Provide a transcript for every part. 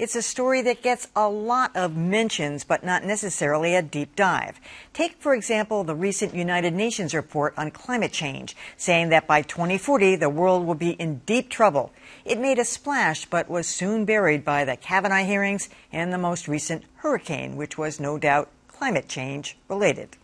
It's a story that gets a lot of mentions, but not necessarily a deep dive. Take, for example, the recent United Nations report on climate change, saying that by 2040, the world will be in deep trouble. It made a splash, but was soon buried by the Kavanaugh hearings and the most recent hurricane, which was no doubt climate change related.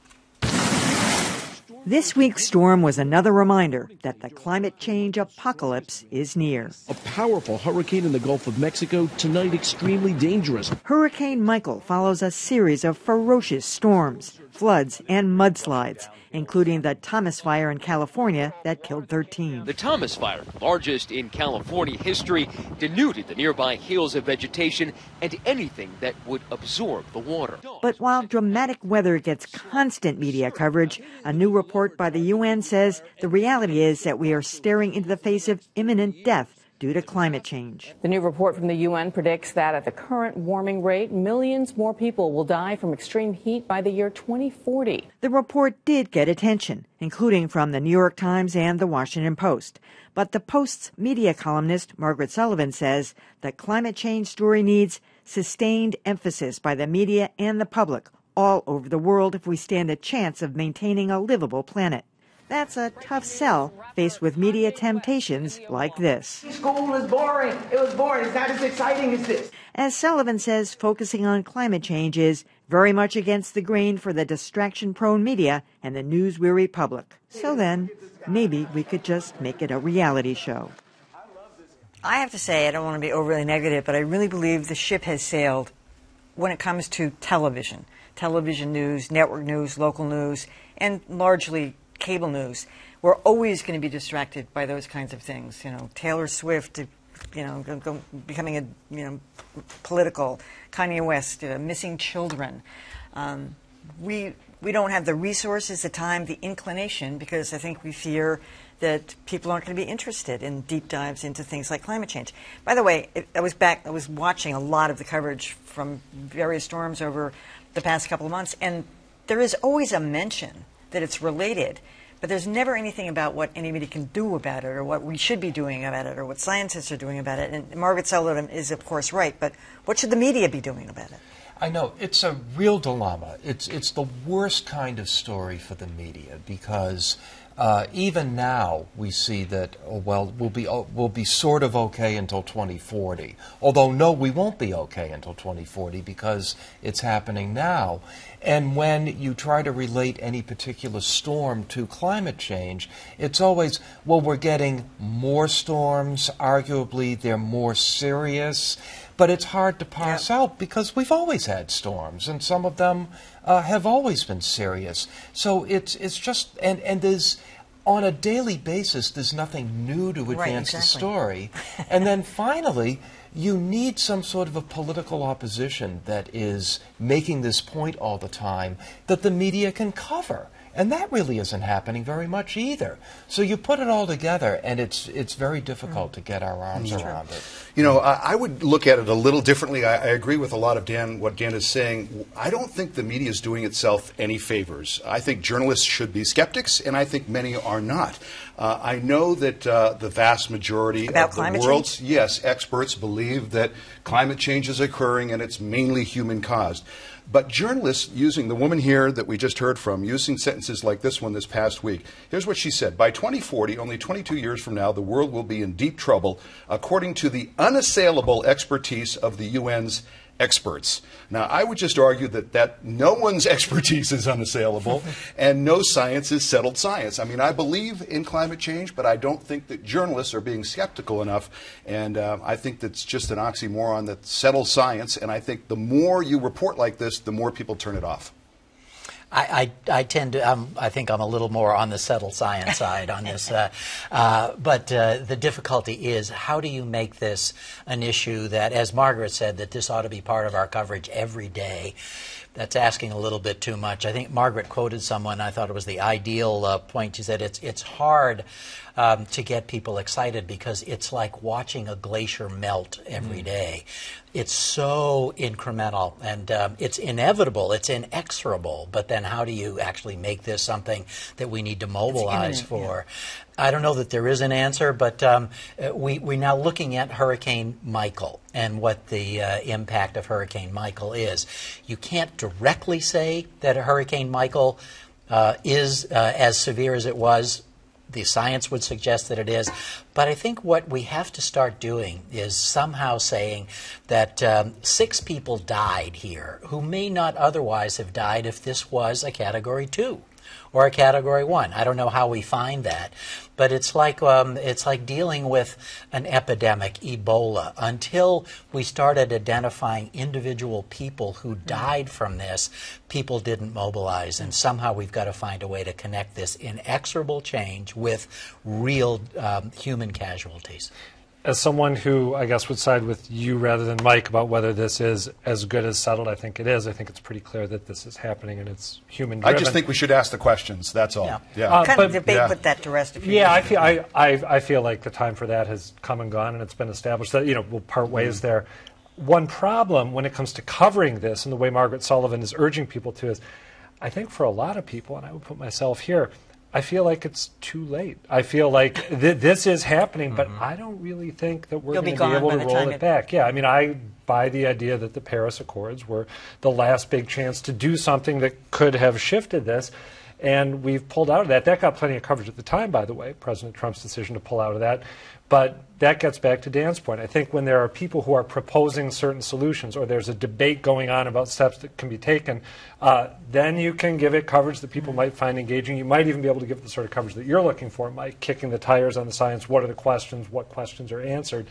This week's storm was another reminder that the climate change apocalypse is near. A powerful hurricane in the Gulf of Mexico, tonight extremely dangerous. Hurricane Michael follows a series of ferocious storms, floods, and mudslides, including the Thomas Fire in California that killed 13. The Thomas Fire, largest in California history, denuded the nearby hills of vegetation and anything that would absorb the water. But while dramatic weather gets constant media coverage, a new report by the UN says the reality is that we are staring into the face of imminent death due to climate change. The new report from the UN predicts that at the current warming rate, millions more people will die from extreme heat by the year 2040. The report did get attention, including from the New York Times and the Washington Post. But the Post's media columnist, Margaret Sullivan, says the climate change story needs sustained emphasis by the media and the public all over the world if we stand a chance of maintaining a livable planet. That's a tough sell faced with media temptations like this. School is boring. It was boring. It's not as exciting as this. As Sullivan says, focusing on climate change is very much against the grain for the distraction-prone media and the news-weary public. So then, maybe we could just make it a reality show. I have to say, I don't want to be overly negative, but I really believe the ship has sailed when it comes to television. Television news, network news, local news, and largely cable news. We're always going to be distracted by those kinds of things. You know, Taylor Swift, becoming a, political. Kanye West, missing children. We don't have the resources, the time, the inclination, because I think we fear that people aren't going to be interested in deep dives into things like climate change. By the way, I was watching a lot of the coverage from various storms over the past couple of months, and there is always a mention that it's related, but there's never anything about what anybody can do about it or what we should be doing about it or what scientists are doing about it. And Margaret Sullivan is, of course, right, but what should the media be doing about it? I know. It's a real dilemma. It's the worst kind of story for the media because even now we see that, we'll be sort of okay until 2040. Although, no, we won't be okay until 2040 because it's happening now. And when you try to relate any particular storm to climate change, it's always, well, we're getting more storms. Arguably, they're more serious. But it's hard to parse out because we've always had storms, and some of them have always been serious. So it's just, and there's, on a daily basis, there's nothing new to advance the story. And then finally, you need some sort of a political opposition that is making this point all the time that the media can cover. And that really isn't happening very much either. So you put it all together, and it's very difficult to get our arms around it. You know, I would look at it a little differently. I agree with a lot of what Dan is saying. I don't think the media is doing itself any favors. I think journalists should be skeptics, and I think many are not. I know that the vast majority of the world's experts believe that climate change is occurring and it's mainly human-caused. But journalists, using the woman here that we just heard from, using sentences like this one this past week, here's what she said. By 2040, only 22 years from now, the world will be in deep trouble, according to the unassailable expertise of the UN's experts. Now, I would just argue that no one's expertise is unassailable and no science is settled science. I mean, I believe in climate change, but I don't think that journalists are being skeptical enough. And I think that's just an oxymoron that settles science. And I think the more you report like this, the more people turn it off. I tend to, I think I'm a little more on the settled science side on this. But the difficulty is, how do you make this an issue that, as Margaret said, that this ought to be part of our coverage every day? That's asking a little bit too much. I think Margaret quoted someone, I thought it was the ideal point. She said it's hard to get people excited, because it's like watching a glacier melt every day. It's so incremental, and it's inevitable, it's inexorable, but then how do you actually make this something that we need to mobilize for? Yeah. I don't know that there is an answer, but we're now looking at Hurricane Michael and what the impact of Hurricane Michael is. You can't directly say that Hurricane Michael is as severe as it was. The science would suggest that it is. But I think what we have to start doing is somehow saying that 6 people died here who may not otherwise have died if this was a Category 2 or a Category 1. I don't know how we find that. But it's like dealing with an epidemic, Ebola. Until we started identifying individual people who died from this, people didn't mobilize. And somehow we've got to find a way to connect this inexorable change with real human casualties. As someone who, I guess, would side with you rather than Mike about whether this is as good as settled, I think it is. I think it's pretty clear that this is happening and it's human-driven. I just think we should ask the questions, that's all. Yeah. Kind of debate put that to rest. I feel like the time for that has come and gone, and it's been established that, we'll part ways there. One problem when it comes to covering this and the way Margaret Sullivan is urging people to is, I think for a lot of people, and I would put myself here, I feel like it's too late. I feel like this is happening, but I don't really think that we're going to be able to roll it back. Yeah, I mean, I buy the idea that the Paris Accords were the last big chance to do something that could have shifted this, and we've pulled out of that. That got plenty of coverage at the time, by the way, President Trump's decision to pull out of that. But that gets back to Dan's point. I think when there are people who are proposing certain solutions, or there's a debate going on about steps that can be taken, then you can give it coverage that people might find engaging. You might even be able to give it the sort of coverage that you're looking for, Mike, kicking the tires on the science. What are the questions? What questions are answered?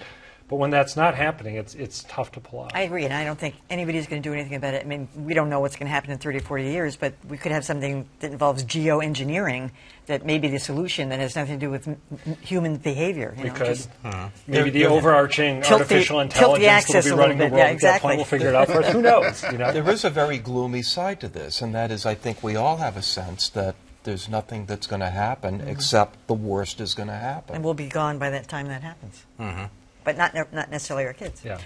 But when that's not happening, it's tough to pull off. I agree, and I don't think anybody's going to do anything about it. I mean, we don't know what's going to happen in 30 or 40 years, but we could have something that involves geoengineering that may be the solution that has nothing to do with human behavior. We could. Maybe the overarching artificial intelligence that will be running the world at that point will figure it out for us. Who knows? There is a very gloomy side to this, and that is I think we all have a sense that there's nothing that's going to happen except the worst is going to happen. And we'll be gone by that time that happens. But not necessarily our kids. Yeah.